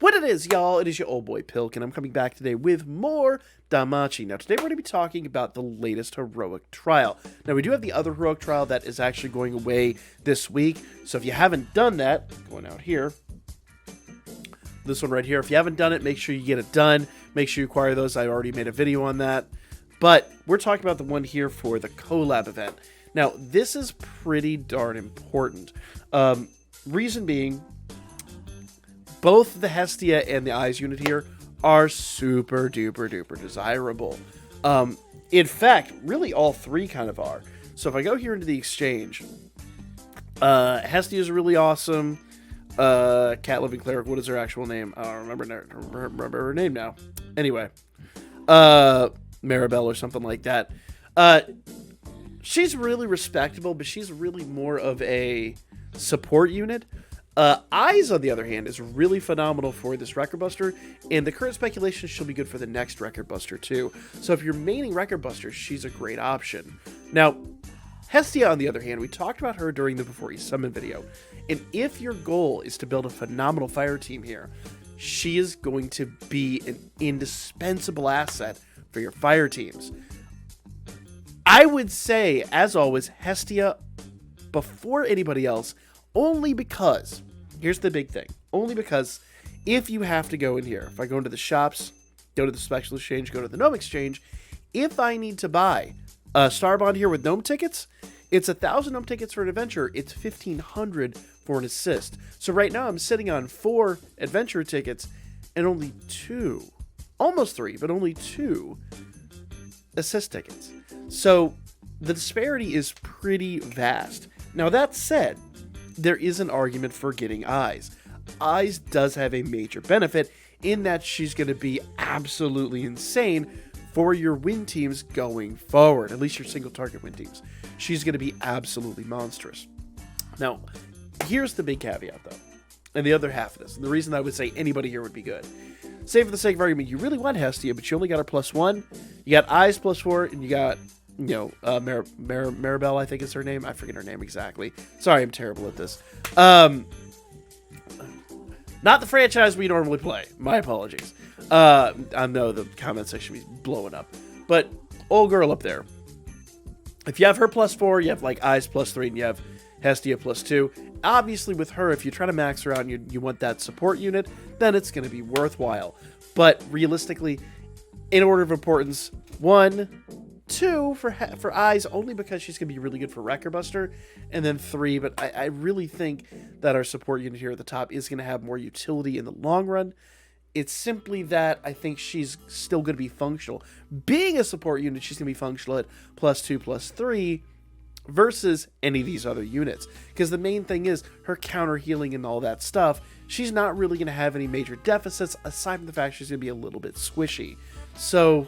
What it is, y'all, it is your old boy Pilk, and I'm coming back today with more Danmachi. Now, today we're going to be talking about the latest heroic trial. Now, we do have the other heroic trial that is actually going away this week, so if you haven't done that, going out here, this one right here, if you haven't done it, make sure you get it done. Make sure you acquire those. I already made a video on that. But we're talking about the one here for the collab event. Now, this is pretty darn important. Reason being, both the Hestia and the Eyes unit here are super duper duper desirable. In fact, really all three kind of are. So if I go here into the exchange, Hestia is really awesome. Cat Living Cleric, what is her actual name? I don't remember her name now. Anyway, Maribel or something like that. She's really respectable, but she's really more of a support unit. Eyes, on the other hand, is really phenomenal for this Record Buster, and the current speculation she'll be good for the next Record Buster too. So if you're maining Record Buster, she's a great option. Now, Hestia, on the other hand, we talked about her during the Before You Summon video, and if your goal is to build a phenomenal fire team here, she is going to be an indispensable asset for your fire teams. I would say, as always, Hestia before anybody else, only because, here's the big thing, only because if you have to go in here, if I go into the shops, go to the Special Exchange, go to the Gnome Exchange, if I need to buy a Star Bond here with Gnome tickets, it's 1,000 Gnome tickets for an adventure, it's 1,500 for an assist. So right now I'm sitting on 4 adventure tickets and only 2, almost 3, but only 2 assist tickets. So the disparity is pretty vast. Now that said, there is an argument for getting Eyes. Eyes does have a major benefit in that she's going to be absolutely insane for your win teams going forward, at least your single target win teams. She's going to be absolutely monstrous. Now, here's the big caveat though, and the other half of this, and the reason I would say anybody here would be good. Say for the sake of argument, you really want Hestia, but you only got her +1, you got Eyes +4, and you got, you know, Maribel, I think is her name. I forget her name exactly. Sorry, I'm terrible at this. Not the franchise we normally play. My apologies. I know the comment section is blowing up. But old girl up there. If you have her +4, you have like Eyes +3, and you have Hestia +2. Obviously, with her, if you're trying to max her out and you want that support unit, then it's going to be worthwhile. But realistically, in order of importance, 1, 2 for Eyes, only because she's going to be really good for Wrecker Buster, and then 3, but I really think that our support unit here at the top is going to have more utility in the long run. It's simply that I think she's still going to be functional. Being a support unit, she's going to be functional at +2, +3, versus any of these other units. Because the main thing is her counter healing and all that stuff, she's not really going to have any major deficits, aside from the fact she's going to be a little bit squishy. So,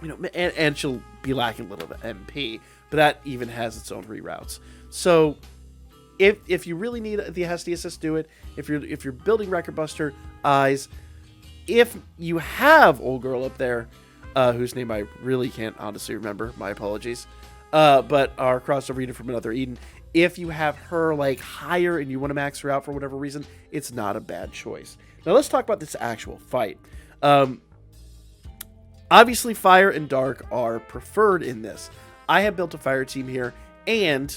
you know, and she'll be lacking a little bit of MP, but that even has its own reroutes. So if you really need the Hestia assist, do it. If you're building Record Buster, Eyes. If you have old girl up there, whose name I really can't honestly remember, my apologies, but our crossover unit from Another Eden, if you have her like higher and you want to max her out for whatever reason, it's not a bad choice. Now let's talk about this actual fight. Obviously, Fire and Dark are preferred in this. I have built a fire team here, and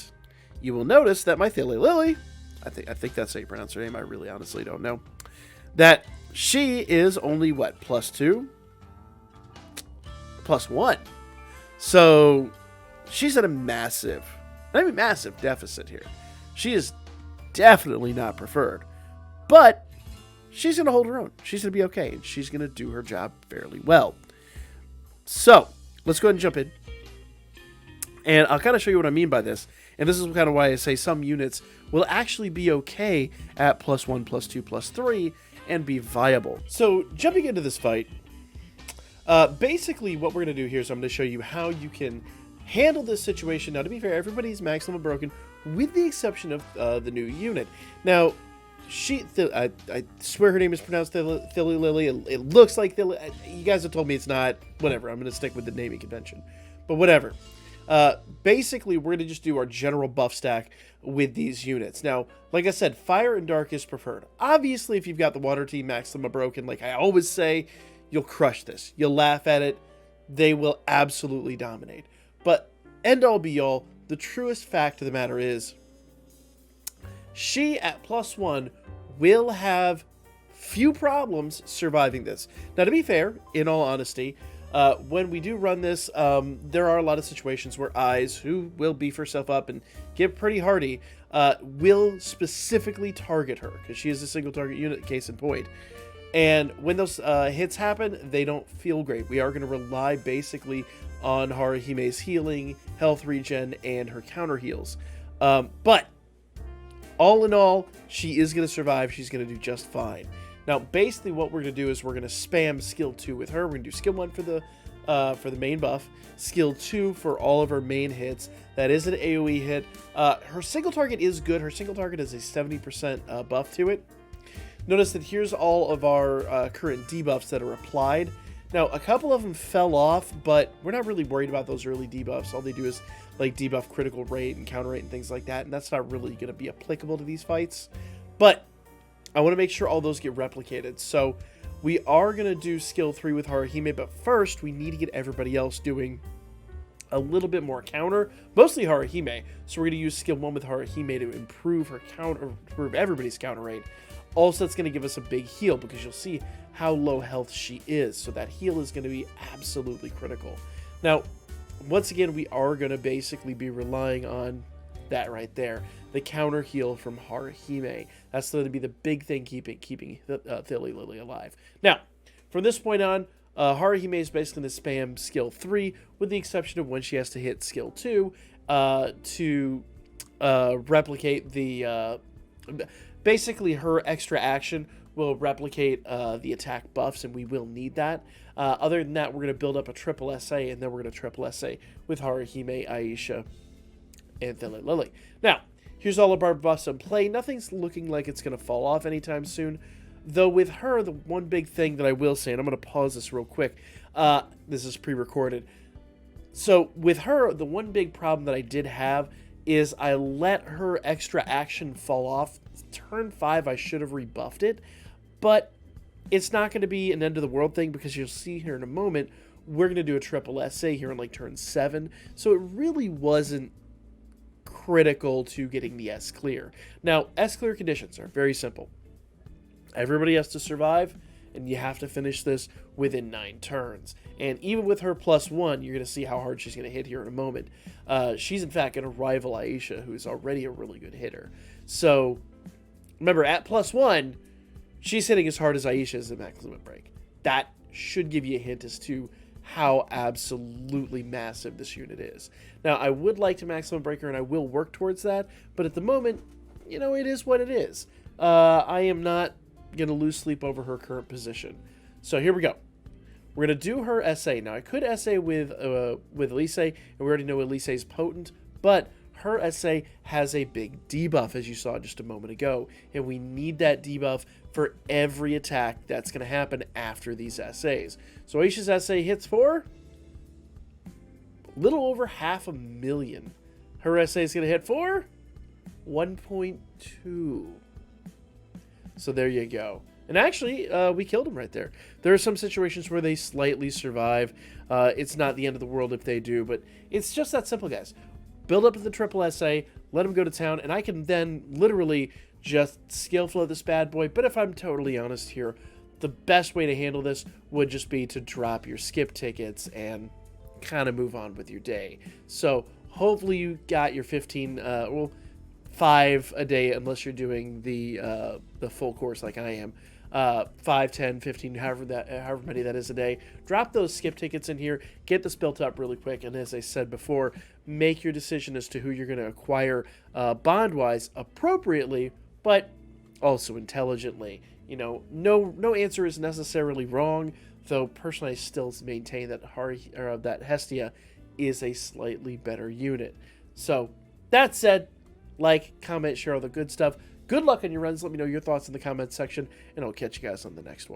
you will notice that my Thilly Lily, I think that's how you pronounce her name, I really honestly don't know, that she is only, what, +2? +1. So, she's at a massive deficit here. She is definitely not preferred, but she's going to hold her own. She's going to be okay, and she's going to do her job fairly well. So, let's go ahead and jump in. And I'll kind of show you what I mean by this. And this is kind of why I say some units will actually be okay at +1, +2, +3 and be viable. So, jumping into this fight, basically what we're going to do here is I'm going to show you how you can handle this situation. Now, to be fair, everybody's max level broken with the exception of the new unit. Now, I swear her name is pronounced Thilly Lily. It looks like Thilly. You guys have told me it's not. Whatever. I'm going to stick with the naming convention. But whatever. Basically, we're going to just do our general buff stack with these units. Now, like I said, fire and dark is preferred. Obviously, if you've got the water team Maxima broken, like I always say, you'll crush this. You'll laugh at it. They will absolutely dominate. But end all be all, the truest fact of the matter is, she at +1 will have few problems surviving this. Now, to be fair, in all honesty, when we do run this, there are a lot of situations where Eyes, who will beef herself up and get pretty hardy, will specifically target her, because she is a single target unit, case in point. And when those hits happen, they don't feel great. We are going to rely basically on Haruhime's healing, health regen, and her counter heals. But all in all, she is going to survive. She's going to do just fine. Now, basically what we're going to do is we're going to spam skill 2 with her. We're going to do skill 1 for the main buff, skill 2 for all of her main hits. That is an AoE hit. Her single target is good. Her single target is a 70% buff to it. Notice that here's all of our current debuffs that are applied. Now, a couple of them fell off, but we're not really worried about those early debuffs. All they do is like debuff critical rate and counter rate and things like that, and that's not really going to be applicable to these fights. But I want to make sure all those get replicated. So we are going to do skill 3 with Haruhime, but first we need to get everybody else doing a little bit more counter, mostly Haruhime. So we're going to use skill 1 with Haruhime to improve her counter, improve everybody's counter rate. Also, it's going to give us a big heal because you'll see how low health she is. So that heal is going to be absolutely critical. Now, once again, we are going to basically be relying on that right there, the counter heal from Haruhime. That's going to be the big thing keeping Thilly Lily alive. Now, from this point on, Haruhime is basically going to spam skill 3, with the exception of when she has to hit skill 2 to replicate the... basically, her extra action will replicate the attack buffs, and we will need that. Other than that, we're going to build up a triple SA, and then we're going to triple SA with Haruhime, Aisha, and Thilly Lily. Now, here's all of our buffs in play. Nothing's looking like it's going to fall off anytime soon. Though with her, the one big thing that I will say, and I'm going to pause this real quick. This is pre-recorded. So with her, the one big problem that I did have is I let her extra action fall off. Turn 5, I should have rebuffed it. But it's not going to be an end of the world thing, because you'll see here in a moment, we're going to do a triple SA here on like turn 7. So it really wasn't critical to getting the S clear. Now, S clear conditions are very simple. Everybody has to survive, and you have to finish this within 9 turns. And even with her +1, you're going to see how hard she's going to hit here in a moment. She's, in fact, going to rival Aisha, who's already a really good hitter. So, remember, at +1, she's hitting as hard as Aisha is at max limit break. That should give you a hint as to how absolutely massive this unit is. Now, I would like to max limit break her, and I will work towards that, but at the moment, you know, it is what it is. I am not going to lose sleep over her current position. So here we go. We're going to do her SA. Now, I could SA with Elise, and we already know Elise is potent, but her SA has a big debuff, as you saw just a moment ago, and we need that debuff for every attack that's going to happen after these SAs. So Aisha's SA hits for a little over 500,000. Her SA is going to hit for 1.2. So there you go. And actually, we killed him right there. There are some situations where they slightly survive. It's not the end of the world if they do, but it's just that simple, guys. Build up the triple SA, let him go to town, and I can then literally just skill flow this bad boy. But if I'm totally honest here, the best way to handle this would just be to drop your skip tickets and kind of move on with your day. So hopefully you got your 15, 5 a day, unless you're doing the full course like I am. 5, 10, 15, however many that is a day. Drop those skip tickets in here, get this built up really quick, and as I said before, make your decision as to who you're going to acquire bond-wise appropriately, but also intelligently. You know, no answer is necessarily wrong, though personally I still maintain that that Hestia is a slightly better unit. So, that said, like, comment, share all the good stuff. Good luck on your runs. Let me know your thoughts in the comments section, and I'll catch you guys on the next one.